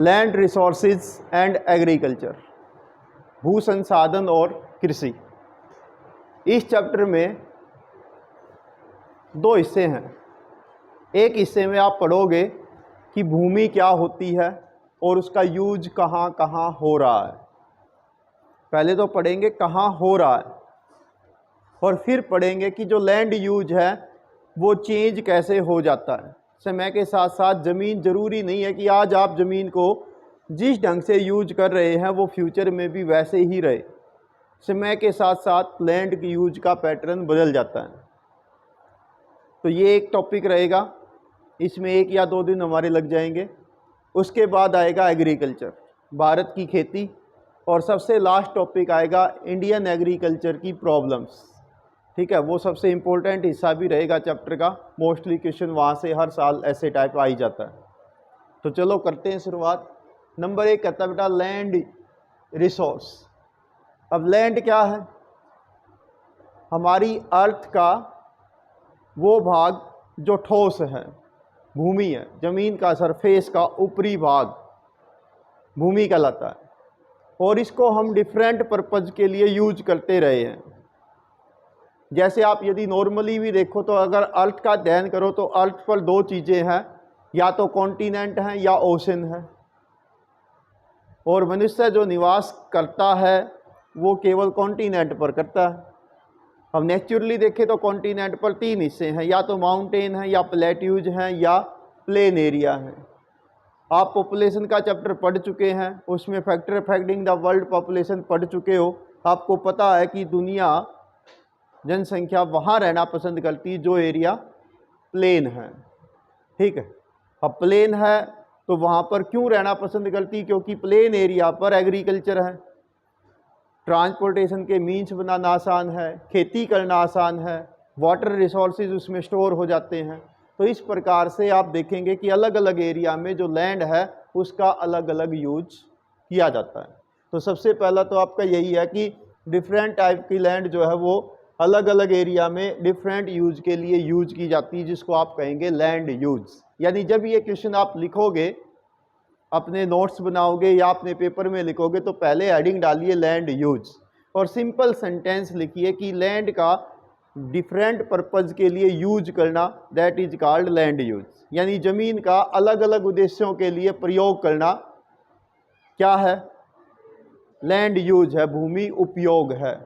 Land resources and agriculture, भू संसाधन और कृषि। इस चैप्टर में दो हिस्से हैं। एक हिस्से में आप पढ़ोगे कि भूमि क्या होती है और उसका यूज कहाँ कहाँ हो रहा है। पहले तो पढ़ेंगे कहाँ हो रहा है और फिर पढ़ेंगे कि जो लैंड यूज है वो चेंज कैसे हो जाता है समय के साथ साथ। ज़मीन ज़रूरी नहीं है कि आज आप ज़मीन को जिस ढंग से यूज कर रहे हैं वो फ्यूचर में भी वैसे ही रहे। समय के साथ साथ लैंड की यूज का पैटर्न बदल जाता है। तो ये एक टॉपिक रहेगा, इसमें 1 या 2 दिन हमारे लग जाएंगे। उसके बाद आएगा एग्रीकल्चर, भारत की खेती, और सबसे लास्ट टॉपिक आएगा इंडियन एग्रीकल्चर की प्रॉब्लम्स। ठीक है, वो सबसे इम्पोर्टेंट हिस्सा भी रहेगा चैप्टर का। मोस्टली क्वेश्चन वहाँ से हर साल ऐसे टाइप आ ही जाता है। तो चलो करते हैं शुरुआत। नंबर 1 कहता है बेटा लैंड रिसोर्स। अब लैंड क्या है? हमारी अर्थ का वो भाग जो ठोस है, भूमि है, जमीन का सरफेस का ऊपरी भाग भूमि कहलाता है। और इसको हम डिफरेंट पर्पज़ के लिए यूज करते रहे हैं। जैसे आप यदि नॉर्मली भी देखो तो अगर अर्थ का अध्ययन करो तो अर्थ पर 2 चीज़ें हैं, या तो कॉन्टिनेंट हैं या ओशन है। और मनुष्य जो निवास करता है वो केवल कॉन्टिनेंट पर करता है। अब नेचुरली देखें तो कॉन्टिनेंट पर 3 हिस्से हैं, या तो माउंटेन है, या प्लेट्यूज हैं, या प्लेन एरिया है। आप पॉपुलेशन का चैप्टर पढ़ चुके हैं, उसमें factor affecting the world population पढ़ चुके हो। आपको पता है कि दुनिया जनसंख्या वहाँ रहना पसंद करती है जो एरिया प्लेन है। ठीक है, अब प्लेन है तो वहाँ पर क्यों रहना पसंद करती? क्योंकि प्लेन एरिया पर एग्रीकल्चर है, ट्रांसपोर्टेशन के मीन्स बनाना आसान है, खेती करना आसान है, वाटर रिसोर्सेज उसमें स्टोर हो जाते हैं। तो इस प्रकार से आप देखेंगे कि अलग अलग एरिया में जो लैंड है उसका अलग अलग यूज किया जाता है। तो सबसे पहला तो आपका यही है कि डिफरेंट टाइप की लैंड जो है वो अलग अलग एरिया में डिफरेंट यूज के लिए यूज की जाती है, जिसको आप कहेंगे लैंड यूज। यानी जब ये क्वेश्चन आप लिखोगे, अपने नोट्स बनाओगे या अपने पेपर में लिखोगे, तो पहले हेडिंग डालिए लैंड यूज और सिंपल सेंटेंस लिखिए कि लैंड का डिफरेंट पर्पज़ के लिए यूज करना, that is called land use. यानी ज़मीन का अलग अलग उद्देश्यों के लिए प्रयोग करना क्या है? लैंड यूज है, भूमि उपयोग है।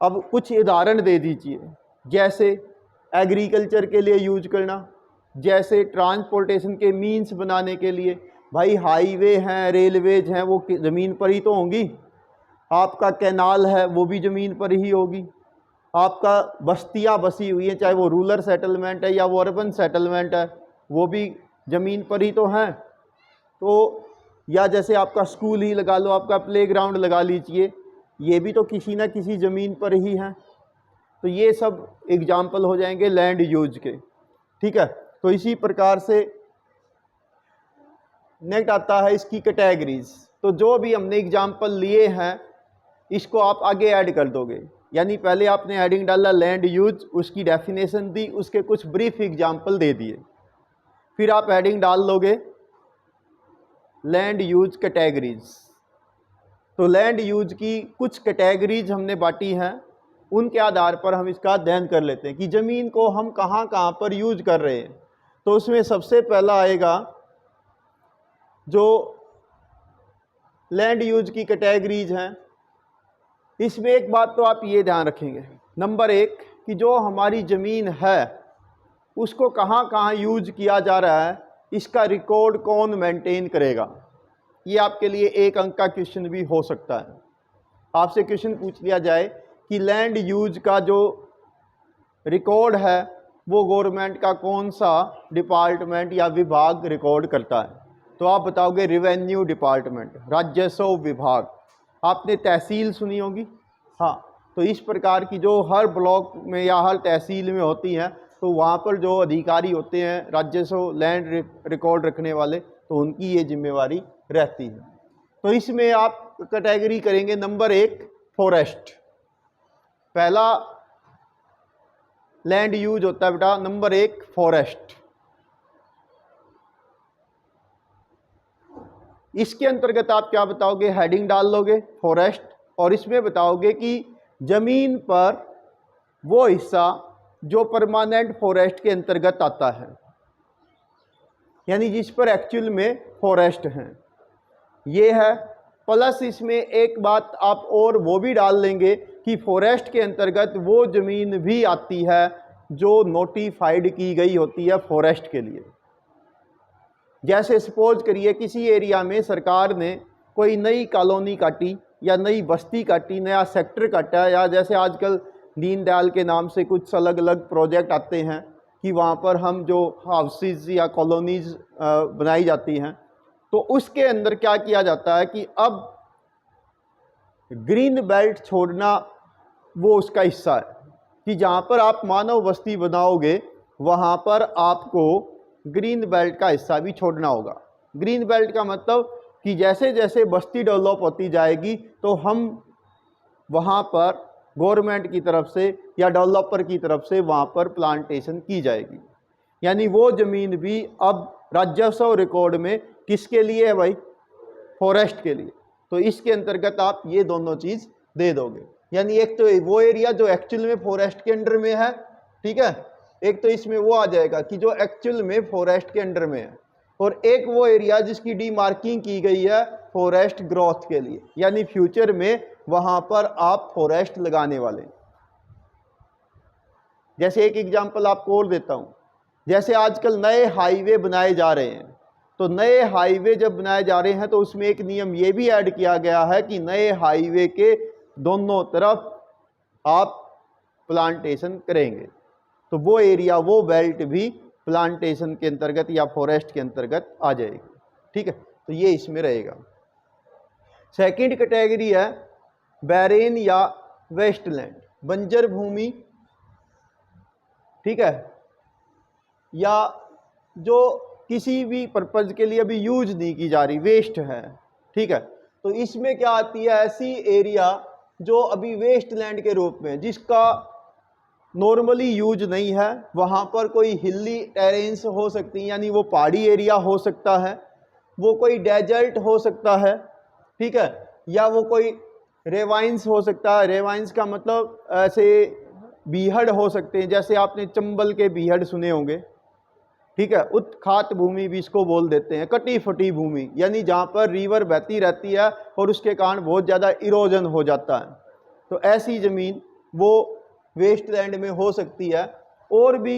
अब कुछ उदाहरण दे दीजिए, जैसे एग्रीकल्चर के लिए यूज करना, जैसे ट्रांसपोर्टेशन के मीन्स बनाने के लिए। भाई हाईवे हैं, रेलवेज हैं, वो ज़मीन पर ही तो होंगी। आपका कैनाल है वो भी ज़मीन पर ही होगी। आपका बस्तियाँ बसी हुई हैं, चाहे वो रूरल सेटलमेंट है या वो अर्बन सेटलमेंट है, वो भी ज़मीन पर ही तो हैं। तो या जैसे आपका स्कूल ही लगा लो, आपका प्लेग्राउंड लगा लीजिए, ये भी तो किसी न किसी ज़मीन पर ही हैं। तो ये सब एग्जाम्पल हो जाएंगे लैंड यूज के। ठीक है, तो इसी प्रकार से नेक्स्ट आता है इसकी कैटेगरीज। तो जो भी हमने एग्जाम्पल लिए हैं इसको आप आगे ऐड कर दोगे। यानी पहले आपने हेडिंग डाला लैंड यूज, उसकी डेफिनेशन दी, उसके कुछ ब्रीफ एग्जाम्पल दे दिए, फिर आप हेडिंग डाल लोगे लैंड यूज कैटेगरीज। तो लैंड यूज की कुछ कैटेगरीज हमने बांटी हैं, उनके आधार पर हम इसका अध्ययन कर लेते हैं कि ज़मीन को हम कहाँ कहाँ पर यूज कर रहे हैं। तो उसमें सबसे पहला आएगा जो लैंड यूज की कैटेगरीज हैं। इसमें एक बात तो आप ये ध्यान रखेंगे, नंबर 1 कि जो हमारी ज़मीन है उसको कहाँ कहाँ यूज किया जा रहा है, इसका रिकॉर्ड कौन मेंटेन करेगा। ये आपके लिए 1 अंक का क्वेश्चन भी हो सकता है। आपसे क्वेश्चन पूछ लिया जाए कि लैंड यूज का जो रिकॉर्ड है वो गवर्नमेंट का कौन सा डिपार्टमेंट या विभाग रिकॉर्ड करता है, तो आप बताओगे रेवेन्यू डिपार्टमेंट, राजस्व विभाग। आपने तहसील सुनी होगी, हाँ। तो इस प्रकार की जो हर ब्लॉक में या हर तहसील में होती हैं, तो वहाँ पर जो अधिकारी होते हैं राजस्व लैंड रिकॉर्ड रखने वाले, तो उनकी ये जिम्मेवारी रहती है। तो इसमें आप कैटेगरी करेंगे नंबर 1 फॉरेस्ट। पहला लैंड यूज होता है बेटा नंबर 1 फॉरेस्ट। इसके अंतर्गत आप क्या बताओगे, हेडिंग डाल लोगे फॉरेस्ट, और इसमें बताओगे कि जमीन पर वो हिस्सा जो परमानेंट फॉरेस्ट के अंतर्गत आता है, यानी जिस पर एक्चुअल में फॉरेस्ट है, ये है। प्लस इसमें एक बात आप और वो भी डाल लेंगे कि फॉरेस्ट के अंतर्गत वो जमीन भी आती है जो नोटिफाइड की गई होती है फॉरेस्ट के लिए। जैसे सपोज करिए किसी एरिया में सरकार ने कोई नई कॉलोनी काटी या नई बस्ती काटी, नया सेक्टर काटा, या जैसे आजकल दीनदयाल के नाम से कुछ अलग अलग प्रोजेक्ट आते हैं कि वहाँ पर हम जो हाउसेस या कॉलोनीज बनाई जाती हैं, तो उसके अंदर क्या किया जाता है कि अब ग्रीन बेल्ट छोड़ना वो उसका हिस्सा है कि जहाँ पर आप मानव बस्ती बनाओगे वहाँ पर आपको ग्रीन बेल्ट का हिस्सा भी छोड़ना होगा। ग्रीन बेल्ट का मतलब कि जैसे जैसे बस्ती डेवलप होती जाएगी तो हम वहाँ पर गवर्नमेंट की तरफ से या डेवलपर की तरफ से वहाँ पर प्लांटेशन की जाएगी, यानी वो ज़मीन भी अब राजस्व रिकॉर्ड में किसके लिए है भाई, फॉरेस्ट के लिए। तो इसके अंतर्गत आप ये दोनों चीज़ दे दोगे, यानी एक तो वो एरिया जो एक्चुअल में फॉरेस्ट के अंडर में है, ठीक है, एक तो इसमें वो आ जाएगा कि जो एक्चुअल में फॉरेस्ट के अंडर में है, और एक वो एरिया जिसकी डीमार्किंग की गई है फॉरेस्ट ग्रोथ के लिए, यानी फ्यूचर में वहां पर आप फॉरेस्ट लगाने वाले। जैसे एक एग्जांपल आपको और देता हूं, जैसे आजकल नए हाईवे बनाए जा रहे हैं, तो नए हाईवे जब बनाए जा रहे हैं तो उसमें एक नियम ये भी ऐड किया गया है कि नए हाईवे के दोनों तरफ आप प्लांटेशन करेंगे, तो वो एरिया वो बेल्ट भी प्लांटेशन के अंतर्गत या फॉरेस्ट के अंतर्गत आ जाएगी, ठीक है। तो ये इसमें रहेगा। सेकंड कैटेगरी है बैरेन या वेस्टलैंड, बंजर भूमि, ठीक है, या जो किसी भी पर्पज के लिए अभी यूज नहीं की जा रही, वेस्ट है, ठीक है। तो इसमें क्या आती है, ऐसी एरिया जो अभी वेस्टलैंड के रूप में, जिसका नॉर्मली यूज नहीं है, वहाँ पर कोई हिली टेरेन्स हो सकती है, यानी वो पहाड़ी एरिया हो सकता है, वो कोई डेजर्ट हो सकता है, ठीक है, या वो कोई रेवाइंस हो सकता है। रेवाइंस का मतलब ऐसे बीहड़ हो सकते हैं, जैसे आपने चंबल के बीहड़ सुने होंगे, ठीक है। उत्खात भूमि भी इसको बोल देते हैं, कटी फटी भूमि, यानी जहाँ पर रिवर बहती रहती है और उसके कारण बहुत ज़्यादा इरोजन हो जाता है, तो ऐसी ज़मीन वो वेस्टलैंड में हो सकती है। और भी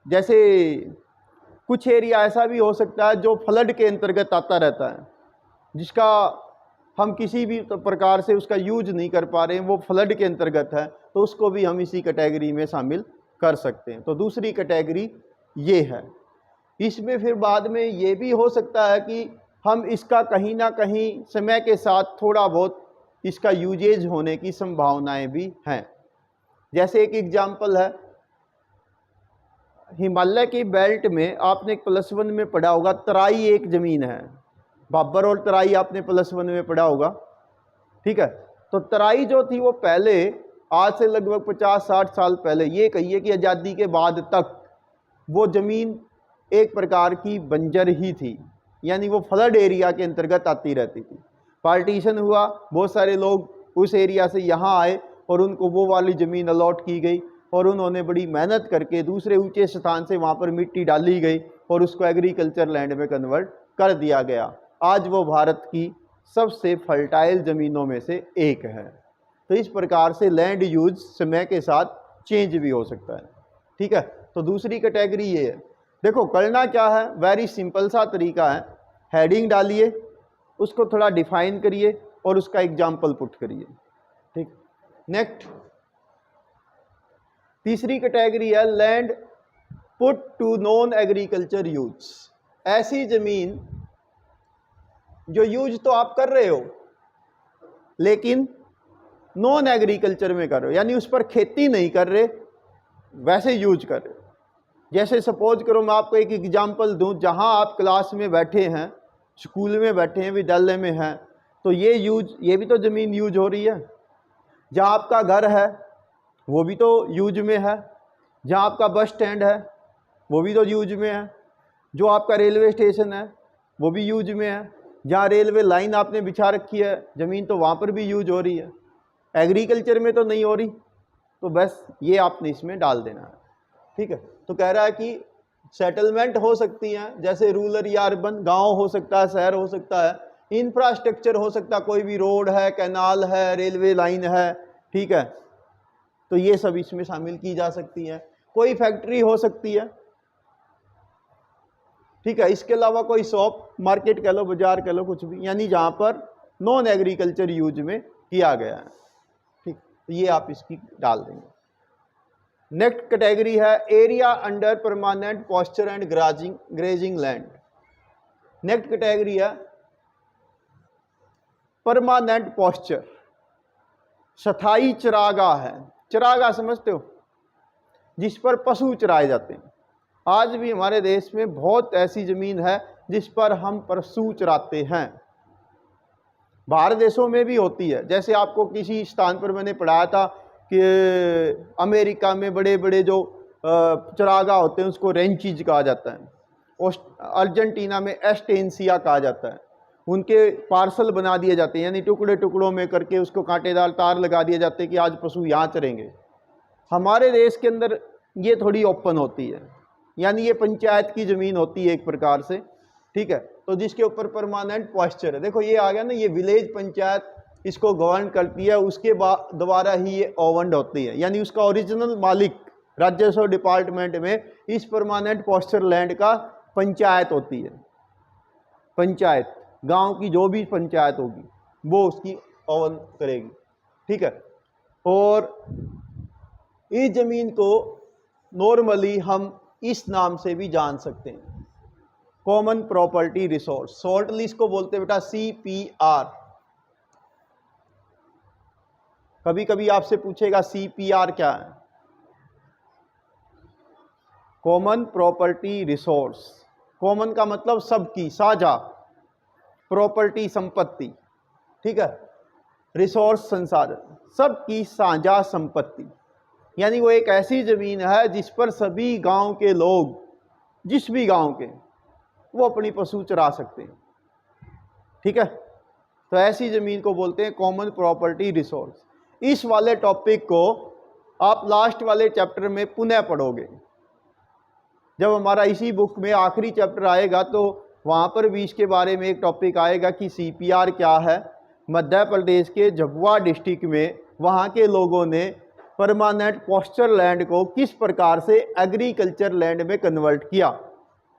जैसे कुछ एरिया ऐसा भी हो सकता है जो फ्लड के अंतर्गत आता रहता है, जिसका हम किसी भी प्रकार से उसका यूज नहीं कर पा रहे हैं, वो फ्लड के अंतर्गत है, तो उसको भी हम इसी कैटेगरी में शामिल कर सकते हैं। तो दूसरी कैटेगरी ये है। इसमें फिर बाद में ये भी हो सकता है कि हम इसका कहीं ना कहीं समय के साथ थोड़ा बहुत इसका यूजेज होने की संभावनाएं भी हैं। जैसे एक एग्जाम्पल है, हिमालय की बेल्ट में आपने +1 में पढ़ा होगा, तराई एक ज़मीन है, बाबर और तराई आपने +1 में पढ़ा होगा, ठीक है। तो तराई जो थी वो पहले, आज से लगभग 50-60 साल पहले, ये कहिए कि आज़ादी के बाद तक वो ज़मीन एक प्रकार की बंजर ही थी, यानी वो फ्लड एरिया के अंतर्गत आती रहती थी। पार्टीशन हुआ, बहुत सारे लोग उस एरिया से यहाँ आए और उनको वो वाली ज़मीन अलॉट की गई, और उन्होंने बड़ी मेहनत करके दूसरे ऊंचे स्थान से वहाँ पर मिट्टी डाली गई और उसको एग्रीकल्चर लैंड में कन्वर्ट कर दिया गया। आज वो भारत की सबसे फर्टाइल ज़मीनों में से एक है। तो इस प्रकार से लैंड यूज समय के साथ चेंज भी हो सकता है, ठीक है। तो दूसरी कैटेगरी ये है। देखो करना क्या है, वेरी सिंपल सा तरीका है, हेडिंग डालिए, उसको थोड़ा डिफाइन करिए और उसका एग्जाम्पल पुट करिए, ठीक। नेक्स्ट तीसरी कैटेगरी है land put to non agriculture use. ऐसी जमीन जो यूज तो आप कर रहे हो लेकिन नॉन एग्रीकल्चर में कर रहे हो, यानी उस पर खेती नहीं कर रहे, वैसे यूज कर रहे हो। जैसे सपोज करो मैं आपको एक एग्जांपल दूं, जहां आप क्लास में बैठे हैं, स्कूल में बैठे हैं, विद्यालय में हैं, तो ये भी तो ज़मीन यूज हो रही है। जहां आपका घर है वो भी तो यूज में है, जहां आपका बस स्टैंड है वो भी तो यूज में है, जो आपका रेलवे स्टेशन है वो भी यूज में है। जहाँ रेलवे लाइन आपने बिछा रखी है ज़मीन, तो वहाँ पर भी यूज हो रही है। एग्रीकल्चर में तो नहीं हो रही, तो बस ये आपने इसमें डाल देना है। ठीक है, तो कह रहा है कि सेटलमेंट हो सकती हैं, जैसे रूरल या अर्बन, गांव हो सकता है, शहर हो सकता है, इंफ्रास्ट्रक्चर हो सकता है, कोई भी रोड है, कैनाल है, रेलवे लाइन है, ठीक है, तो ये सब इसमें शामिल की जा सकती है। कोई फैक्ट्री हो सकती है, ठीक है, इसके अलावा कोई शॉप, मार्केट कह लो, बाजार कह लो, कुछ भी, यानी जहां पर नॉन एग्रीकल्चर यूज में किया गया है। ठीक, तो ये आप इसकी डाल देंगे। नेक्स्ट कैटेगरी है area under permanent pasture and grazing land. Next category है परमानेंट पॉस्चर, स्थायी चरागाह है। चरागाह समझते हो, जिस पर पशु चराए जाते हैं। आज भी हमारे देश में बहुत ऐसी जमीन है जिस पर हम पशु चराते हैं। बाहर देशों में भी होती है, जैसे आपको किसी स्थान पर मैंने पढ़ाया था कि अमेरिका में बड़े बड़े जो चरागाह होते हैं उसको रेंचीज कहा जाता है, और अर्जेंटीना में एस्टेंसिया कहा जाता है। उनके पार्सल बना दिए जाते हैं, यानी टुकड़े टुकड़ों में करके उसको कांटेदार तार लगा दिए जाते हैं कि आज पशु यहाँ चरेंगे। हमारे देश के अंदर ये थोड़ी ओपन होती है, यानी ये पंचायत की ज़मीन होती है एक प्रकार से, ठीक है, तो जिसके ऊपर परमानेंट पॉस्चर है। देखो ये आ गया ना, ये विलेज पंचायत इसको गवर्न करती है, उसके द्वारा ही ये ओवन्ड होती है, यानी उसका ओरिजिनल मालिक राजस्व डिपार्टमेंट में इस परमानेंट पॉस्चर लैंड का पंचायत होती है। पंचायत, गांव की जो भी पंचायत होगी वो उसकी ओवन करेगी, ठीक है। और इस जमीन को नॉर्मली हम इस नाम से भी जान सकते हैं, कॉमन प्रॉपर्टी रिसोर्स। शॉर्टली इसको बोलते हैं बेटा CPR। कभी कभी आपसे पूछेगा CPR क्या है। कॉमन प्रॉपर्टी रिसोर्स, कॉमन का मतलब सबकी, साझा, प्रॉपर्टी संपत्ति, ठीक है, रिसोर्स संसाधन, सबकी साझा संपत्ति, यानी वो एक ऐसी जमीन है जिस पर सभी गांव के लोग, जिस भी गांव के, वो अपनी पशु चरा सकते हैं, ठीक है। तो ऐसी जमीन को बोलते हैं कॉमन प्रॉपर्टी रिसोर्स। इस वाले टॉपिक को आप लास्ट वाले चैप्टर में पुनः पढ़ोगे। जब हमारा इसी बुक में आखिरी चैप्टर आएगा तो वहाँ पर भी इसके बारे में एक टॉपिक आएगा कि CPR क्या है। मध्य प्रदेश के झाबुआ डिस्ट्रिक्ट में वहाँ के लोगों ने परमानेंट पॉस्चर लैंड को किस प्रकार से एग्रीकल्चर लैंड में कन्वर्ट किया,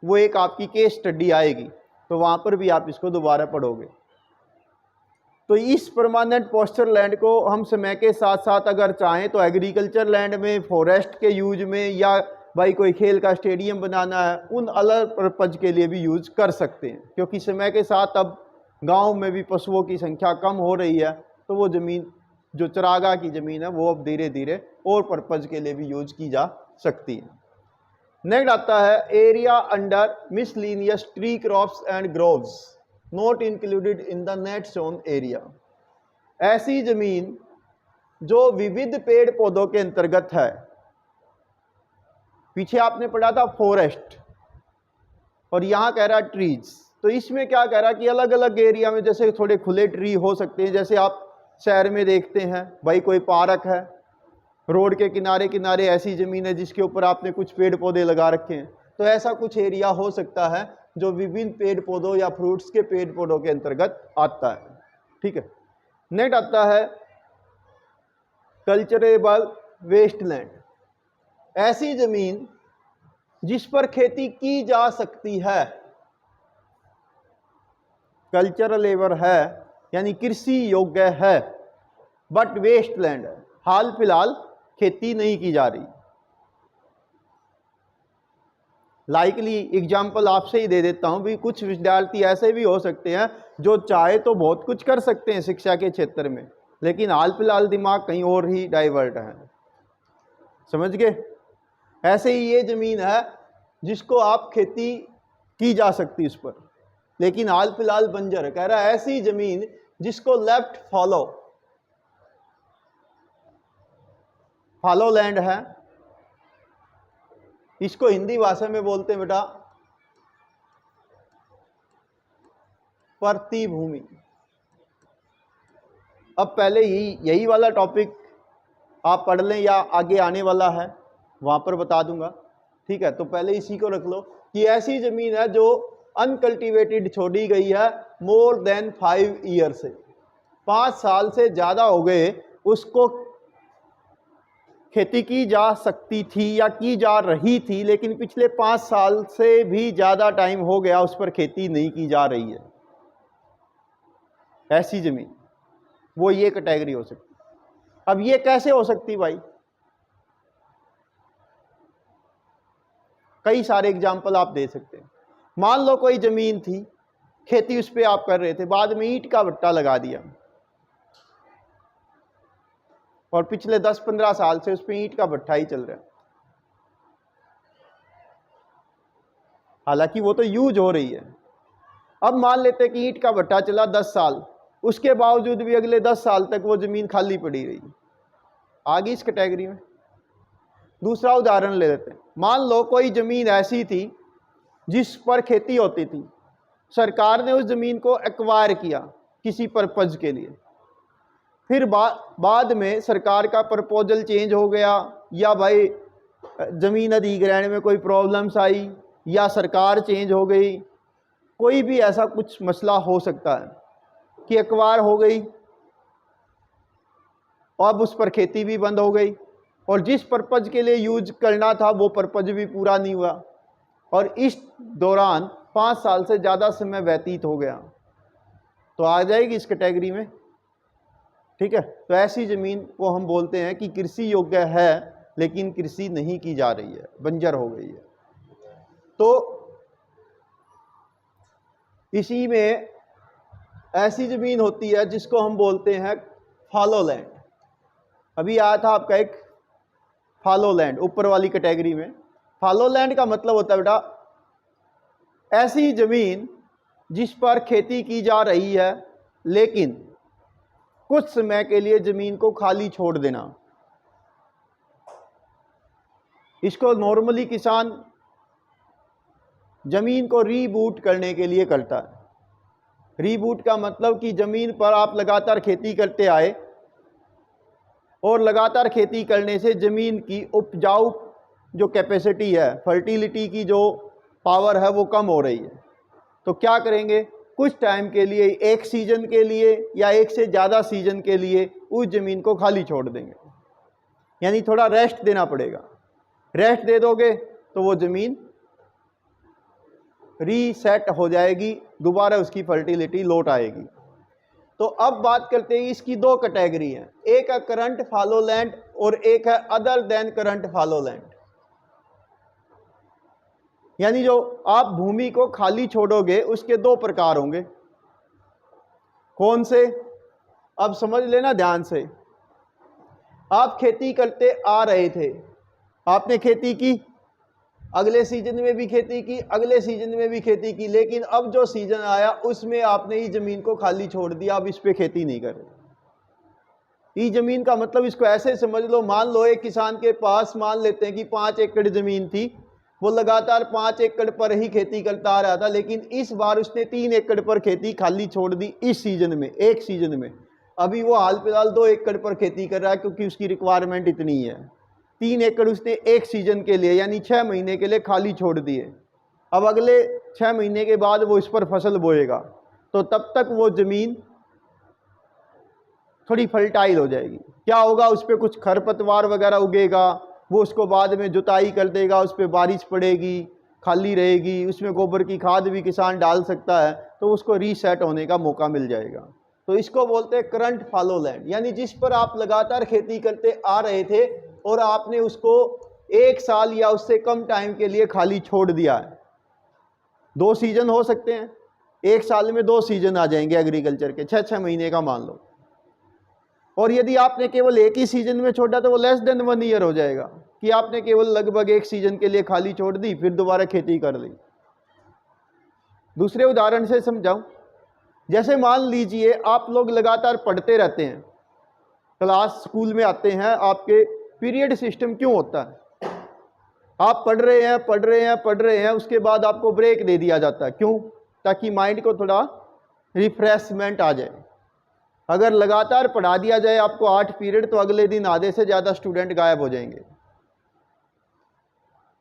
वो एक आपकी केस स्टडी आएगी, तो वहाँ पर भी आप इसको दोबारा पढ़ोगे। तो इस परमानेंट पॉस्चर लैंड को हम समय के साथ साथ अगर चाहें तो एग्रीकल्चर लैंड में, फॉरेस्ट के यूज में, या भाई कोई खेल का स्टेडियम बनाना है, उन अलग पर्पज के लिए भी यूज कर सकते हैं। क्योंकि समय के साथ अब गांव में भी पशुओं की संख्या कम हो रही है, तो वो ज़मीन जो चरागाह की ज़मीन है वो अब धीरे धीरे और पर्पज के लिए भी यूज की जा सकती है। नेक्स्ट आता है area under miscellaneous tree crops and groves not included in the net zone area. ऐसी जमीन जो विविध पेड़ पौधों के अंतर्गत है। पीछे आपने पढ़ा था फॉरेस्ट, और यहां कह रहा है ट्रीज। तो इसमें क्या कह रहा है कि अलग अलग एरिया में जैसे थोड़े खुले ट्री हो सकते हैं, जैसे आप शहर में देखते हैं भाई कोई पार्क है, रोड के किनारे किनारे ऐसी जमीन है जिसके ऊपर आपने कुछ पेड़ पौधे लगा रखे हैं, तो ऐसा कुछ एरिया हो सकता है जो विभिन्न पेड़ पौधों या फ्रूट्स के पेड़ पौधों के अंतर्गत आता है, ठीक है। नेक्स्ट आता है कल्चरेबल वेस्टलैंड, ऐसी जमीन जिस पर खेती की जा सकती है। कल्चरल है यानी कृषि योग्य है, बट वेस्टलैंड है, हाल फिलहाल खेती नहीं की जा रही। लाइकली एग्जाम्पल आपसे ही दे देता हूं भी, कुछ विद्यार्थी ऐसे भी हो सकते हैं जो चाहे तो बहुत कुछ कर सकते हैं शिक्षा के क्षेत्र में, लेकिन हाल फिलहाल दिमाग कहीं और ही डाइवर्ट है, समझ गए। ऐसे ही ये जमीन है जिसको आप खेती की जा सकती उस पर, लेकिन हाल फिलहाल बंजर है। कह रहा है ऐसी जमीन जिसको लेफ्ट फॉलो लैंड है, इसको हिंदी भाषा में बोलते हैं बेटा प्रति भूमि। अब पहले यही वाला टॉपिक आप पढ़ लें या आगे आने वाला है वहाँ पर बता दूंगा, ठीक है। तो पहले इसी को रख लो कि ऐसी ज़मीन है जो अनकल्टिवेटेड छोड़ी गई है मोर देन 5 ईयर से, 5 साल से ज़्यादा हो गए उसको खेती की जा सकती थी या की जा रही थी, लेकिन पिछले 5 साल से भी ज़्यादा टाइम हो गया उस पर खेती नहीं की जा रही है, ऐसी ज़मीन, वो ये कैटेगरी हो सकती। अब ये कैसे हो सकती भाई? कई सारे एग्जाम्पल आप दे सकते हैं। मान लो कोई ज़मीन थी, खेती उस पर आप कर रहे थे, बाद में ईंट का भट्टा लगा दिया और पिछले 10-15 साल से उस पर ईंट का भट्टा ही चल रहा है। हालांकि वो तो यूज हो रही है। अब मान लेते हैं कि ईंट का भट्टा चला 10 साल, उसके बावजूद भी अगले 10 साल तक वो ज़मीन खाली पड़ी रही, आ गई इस कैटेगरी में। दूसरा उदाहरण ले लेते हैं। मान लो कोई ज़मीन ऐसी थी जिस पर खेती होती थी, सरकार ने उस ज़मीन को एक्वायर किया किसी पर्पज़ के लिए, फिर बाद में सरकार का प्रपोजल चेंज हो गया, या भाई ज़मीन अधिग्रहण में कोई प्रॉब्लम्स आई, या सरकार चेंज हो गई, कोई भी ऐसा कुछ मसला हो सकता है कि एक्वायर हो गई, अब उस पर खेती भी बंद हो गई और जिस पर्पज़ के लिए यूज करना था वो पर्पज़ भी पूरा नहीं हुआ, और इस दौरान 5 साल से ज़्यादा समय व्यतीत हो गया, तो आ जाएगी इस कैटेगरी में, ठीक है। तो ऐसी ज़मीन को हम बोलते हैं कि कृषि योग्य है लेकिन कृषि नहीं की जा रही है, बंजर हो गई है। तो इसी में ऐसी ज़मीन होती है जिसको हम बोलते हैं फॉलो लैंड। अभी आया था आपका एक फॉलो लैंड ऊपर वाली कैटेगरी में। फॉलो लैंड का मतलब होता है बेटा ऐसी ज़मीन जिस पर खेती की जा रही है लेकिन कुछ समय के लिए ज़मीन को खाली छोड़ देना। इसको नॉर्मली किसान ज़मीन को रीबूट करने के लिए करता है। रीबूट का मतलब कि ज़मीन पर आप लगातार खेती करते आए और लगातार खेती करने से ज़मीन की उपजाऊ जो कैपेसिटी है, फर्टिलिटी की जो पावर है, वो कम हो रही है। तो क्या करेंगे, कुछ टाइम के लिए, एक सीज़न के लिए या एक से ज़्यादा सीज़न के लिए उस ज़मीन को खाली छोड़ देंगे, यानी थोड़ा रेस्ट देना पड़ेगा। रेस्ट दे दोगे तो वो ज़मीन रीसेट हो जाएगी, दोबारा उसकी फर्टिलिटी लौट आएगी। तो अब बात करते हैं, इसकी 2 कैटेगरी हैं, एक है करंट फॉलो लैंड और एक है other than current follow land. यानी जो आप भूमि को खाली छोड़ोगे उसके 2 प्रकार होंगे। कौन से? अब समझ लेना ध्यान से। आप खेती करते आ रहे थे, आपने खेती की, अगले सीजन में भी खेती की, अगले सीजन में भी खेती की, लेकिन अब जो सीजन आया उसमें आपने इस ज़मीन को खाली छोड़ दिया, अब इस पे खेती नहीं कर रहे। इस ज़मीन का मतलब इसको ऐसे समझ लो, मान लो एक किसान के पास, मान लेते हैं कि 5 एकड़ ज़मीन थी, वो लगातार 5 एकड़ पर ही खेती करता आ रहा था, लेकिन इस बार उसने 3 एकड़ पर खेती खाली छोड़ दी इस सीजन में, एक सीजन में। अभी वो हाल फिलहाल 2 एकड़ पर खेती कर रहा है क्योंकि उसकी रिक्वायरमेंट इतनी है। 3 एकड़ उसने एक सीजन के लिए यानी 6 महीने के लिए खाली छोड़ दिए। अब अगले 6 महीने के बाद वो इस पर फसल बोएगा, तो तब तक वो ज़मीन थोड़ी फर्टाइल हो जाएगी। क्या होगा, उस पर कुछ खरपतवार वगैरह उगेगा, वो उसको बाद में जुताई कर देगा, उस पर बारिश पड़ेगी, खाली रहेगी, उसमें गोबर की खाद भी किसान डाल सकता है, तो उसको रीसेट होने का मौका मिल जाएगा। तो इसको बोलते हैं करंट फॉलो लैंड, यानी जिस पर आप लगातार खेती करते आ रहे थे और आपने उसको 1 साल या उससे कम टाइम के लिए खाली छोड़ दिया है। 2 सीजन हो सकते हैं, 1 साल में 2 सीजन आ जाएंगे एग्रीकल्चर के, 6-6 महीने का मान लो। और यदि आपने केवल एक ही सीजन में छोड़ा तो वो लेस देन 1 ईयर हो जाएगा कि आपने केवल लगभग 1 सीजन के लिए खाली छोड़ दी, फिर दोबारा खेती कर ली। दूसरे उदाहरण से समझाऊं, जैसे मान लीजिए आप लोग लगातार पढ़ते रहते हैं, क्लास स्कूल में आते हैं, आपके पीरियड सिस्टम क्यों होता है? आप पढ़ रहे हैं, उसके बाद आपको ब्रेक दे दिया जाता है। क्यों? ताकि माइंड को थोड़ा रिफ्रेशमेंट आ जाए। अगर लगातार पढ़ा दिया जाए आपको 8 पीरियड, तो अगले दिन आधे से ज़्यादा स्टूडेंट गायब हो जाएंगे।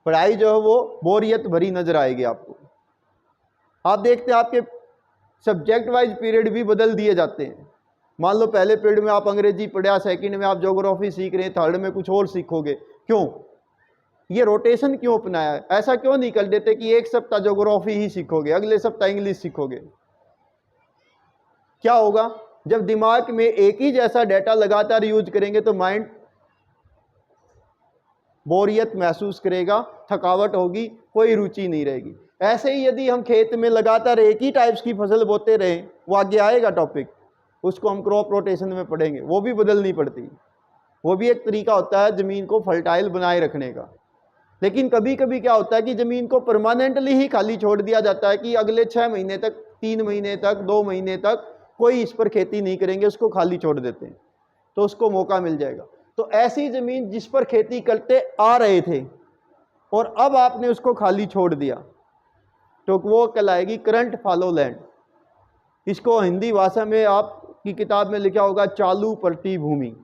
पढ़ाई जो है वो बोरियत भरी नजर आएगी आपको। आप देखते हैं आपके सब्जेक्ट वाइज पीरियड भी बदल दिए जाते हैं। मान लो पहले पीरियड में आप अंग्रेजी पढ़ा, सेकंड में आप ज्योग्राफी सीख रहे हैं, थर्ड में कुछ और सीखोगे। क्यों? ये रोटेशन क्यों अपनाया है? ऐसा क्यों नहीं कर देते कि एक सप्ताह ज्योग्राफी ही सीखोगे, अगले सप्ताह इंग्लिश सीखोगे? क्या होगा? जब दिमाग में एक ही जैसा डाटा लगातार यूज करेंगे तो माइंड बोरियत महसूस करेगा, थकावट होगी, कोई रुचि नहीं रहेगी। ऐसे ही यदि हम खेत में लगातार एक ही टाइप्स की फसल बोते रहें, वो आगे आएगा टॉपिक, उसको हम क्रॉप रोटेशन में पढ़ेंगे, वो भी बदलनी पड़ती। वो भी एक तरीका होता है ज़मीन को फर्टाइल बनाए रखने का। लेकिन कभी कभी क्या होता है कि ज़मीन को परमानेंटली ही खाली छोड़ दिया जाता है कि अगले 6 महीने तक, 3 महीने तक, 2 महीने तक कोई इस पर खेती नहीं करेंगे, उसको खाली छोड़ देते हैं, तो उसको मौका मिल जाएगा। तो ऐसी ज़मीन जिस पर खेती करते आ रहे थे और अब आपने उसको खाली छोड़ दिया, तो वो कहलाएगी करंट फॉलो लैंड। इसको हिंदी भाषा में आपकी किताब में लिखा होगा चालू पलटी भूमि,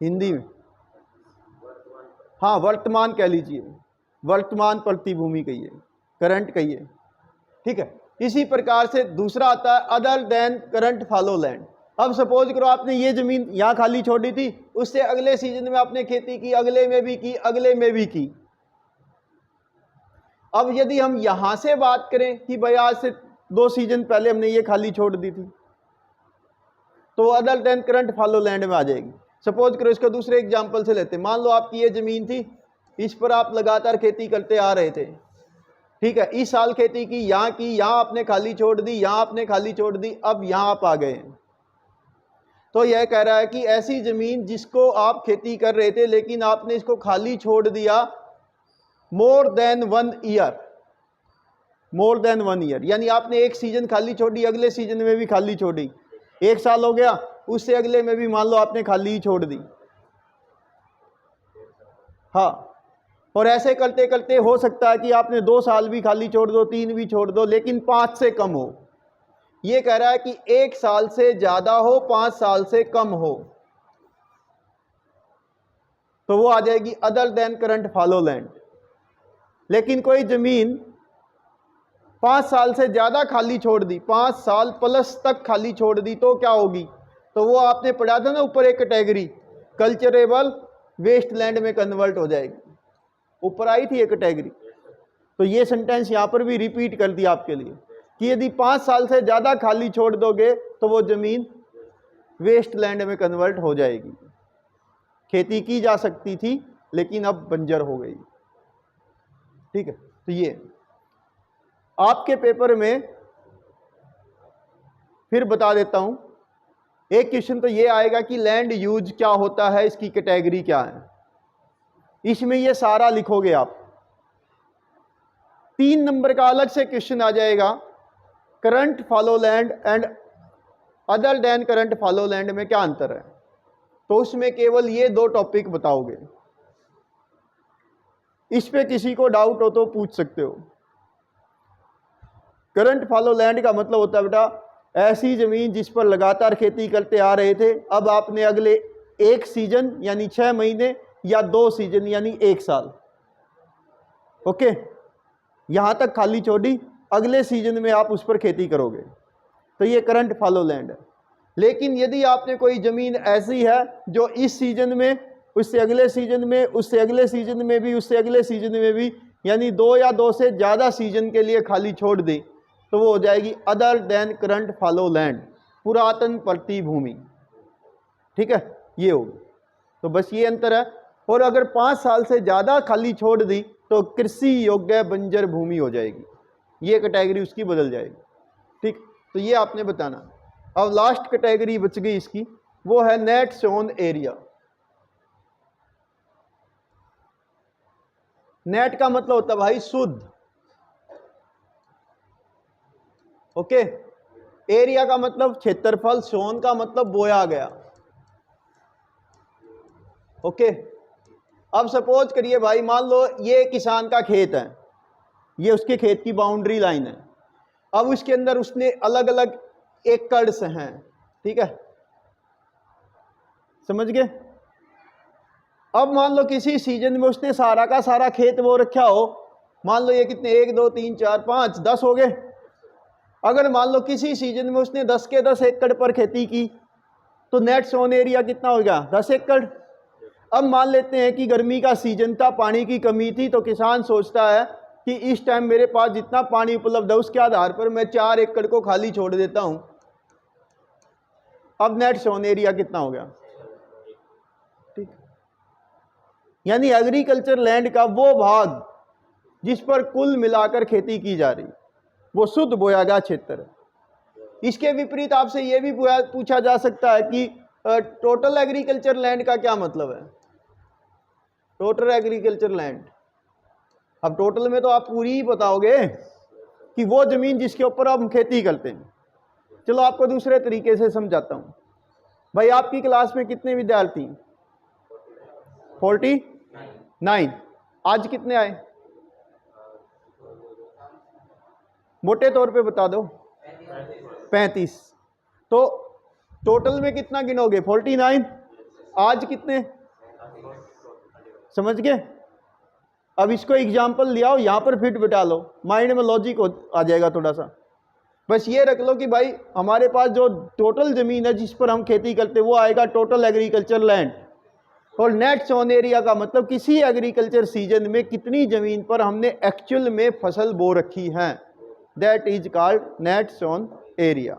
हिंदी में। हाँ, वर्तमान कह लीजिए, वर्तमान पलटी भूमि कहिए, करंट कहिए, ठीक है। इसी प्रकार से दूसरा आता है other than current follow land. अब सपोज करो आपने ये जमीन यहाँ खाली छोड़ी थी, उससे अगले सीजन में आपने खेती की, अगले में भी की, अगले में भी की। अब यदि हम यहां से बात करें कि भाई आज से 2 सीजन पहले हमने ये खाली छोड़ दी थी, तो other than current follow land में आ जाएगी। सपोज करो इसका दूसरे एग्जांपल से लेते हैं। मान लो आपकी ये जमीन थी, इस पर आप लगातार खेती करते आ रहे थे, ठीक है। इस साल खेती की, यहाँ आपने खाली छोड़ दी, यहाँ आपने खाली छोड़ दी, अब यहाँ आप आ गए हैं। तो यह कह रहा है कि ऐसी जमीन जिसको आप खेती कर रहे थे लेकिन आपने इसको खाली छोड़ दिया more than 1 year, more than 1 year, यानी आपने एक सीजन खाली छोड़ी, अगले सीजन में भी खाली छोड़ी, 1 साल हो गया, उससे अगले में भी मान लो आपने खाली ही छोड़ दी। हाँ, और ऐसे करते करते हो सकता है कि आपने 2 साल भी खाली छोड़ दो, 3 भी छोड़ दो, लेकिन 5 से कम हो। ये कह रहा है कि 1 साल से ज्यादा हो, 5 साल से कम हो, तो वो आ जाएगी other than current follow land. लेकिन कोई जमीन 5 साल से ज्यादा खाली छोड़ दी, 5 साल प्लस तक खाली छोड़ दी, तो क्या होगी? तो वो आपने पढ़ा था ना ऊपर एक कैटेगरी, कल्चरेबल वेस्ट लैंड में कन्वर्ट हो जाएगी। ऊपर आई थी एक कैटेगरी। तो ये सेंटेंस यहां पर भी रिपीट कर दिया आपके लिए कि यदि 5 साल से ज्यादा खाली छोड़ दोगे तो वो जमीन वेस्ट लैंड में कन्वर्ट हो जाएगी। खेती की जा सकती थी लेकिन अब बंजर हो गई, ठीक है। तो ये आपके पेपर में फिर बता देता हूं, एक क्वेश्चन तो ये आएगा कि लैंड यूज क्या होता है, इसकी कैटेगरी क्या है। इसमें ये सारा लिखोगे आप। 3 नंबर का अलग से क्वेश्चन आ जाएगा, current follow land and other than current follow land में क्या अंतर है। तो उसमें केवल ये 2 टॉपिक बताओगे। इस पे किसी को डाउट हो तो पूछ सकते हो। करंट फॉलो लैंड का मतलब होता है बेटा ऐसी जमीन जिस पर लगातार खेती करते आ रहे थे, अब आपने अगले 1 सीजन यानी 6 महीने या 2 सीजन यानी 1 साल, ओके, यहां तक खाली छोड़ी, अगले सीजन में आप उस पर खेती करोगे, तो ये करंट फॉलो लैंड है। लेकिन यदि आपने कोई जमीन ऐसी है जो इस सीजन में, उससे अगले सीजन में, उससे अगले सीजन में भी, उससे अगले सीजन में भी, यानी 2 या 2 से ज़्यादा सीजन के लिए खाली छोड़ दी, तो वो हो जाएगी other than current follow land, पुरातन पलटी भूमि, ठीक है, ये होगी। तो बस ये अंतर है। और अगर 5 साल से ज़्यादा खाली छोड़ दी तो कृषि योग्य बंजर भूमि हो जाएगी, ये कैटेगरी उसकी बदल जाएगी, ठीक। तो ये आपने बताना। अब लास्ट कैटेगरी बच गई इसकी, वो है नेट सोन एरिया। नेट का मतलब होता है भाई शुद्ध, ओके। एरिया का मतलब क्षेत्रफल, सोन का मतलब बोया गया, ओके। अब सपोज करिए भाई, मान लो ये किसान का खेत है, ये उसके खेत की बाउंड्री लाइन है। अब उसके अंदर उसने अलग अलग एकड़्स हैं, ठीक है, समझ गए। अब मान लो किसी सीजन में उसने सारा का सारा खेत वो रखा हो, मान लो ये कितने 1 2 3 4 5 10 हो गए। अगर मान लो किसी सीजन में उसने 10 के 10 एकड़ पर खेती की तो नेट सोन एरिया कितना हो गया 10 एकड़। अब मान लेते हैं कि गर्मी का सीजन था, पानी की कमी थी, तो किसान सोचता है कि इस टाइम मेरे पास जितना पानी उपलब्ध है उसके आधार पर मैं 4 एकड़ को खाली छोड़ देता हूं। अब नेट सोन एरिया कितना हो गया, ठीक। यानी एग्रीकल्चर लैंड का वो भाग जिस पर कुल मिलाकर खेती की जा रही वो शुद्ध बोया गया क्षेत्र है। इसके विपरीत आपसे यह भी पूछा जा सकता है कि टोटल एग्रीकल्चर लैंड का क्या मतलब है। टोटल एग्रीकल्चर लैंड, अब टोटल में तो आप पूरी ही बताओगे कि वो जमीन जिसके ऊपर हम खेती करते हैं। चलो आपको दूसरे तरीके से समझाता हूं। भाई आपकी क्लास में कितने विद्यार्थी? 49। आज कितने आए? मोटे तौर पे बता दो। 35। तो टोटल में कितना गिनोगे? 49। आज कितने? समझ गए? अब इसको एग्जाम्पल लिया हो, यहां पर फिट बिठा लो, माइंड में लॉजिक आ जाएगा थोड़ा सा। बस ये रख लो कि भाई हमारे पास जो टोटल जमीन है जिस पर हम खेती करते हैं वो आएगा टोटल एग्रीकल्चर लैंड। और नेट सोन एरिया का मतलब किसी एग्रीकल्चर सीजन में कितनी जमीन पर हमने एक्चुअल में फसल बो रखी है, that is called net sown area.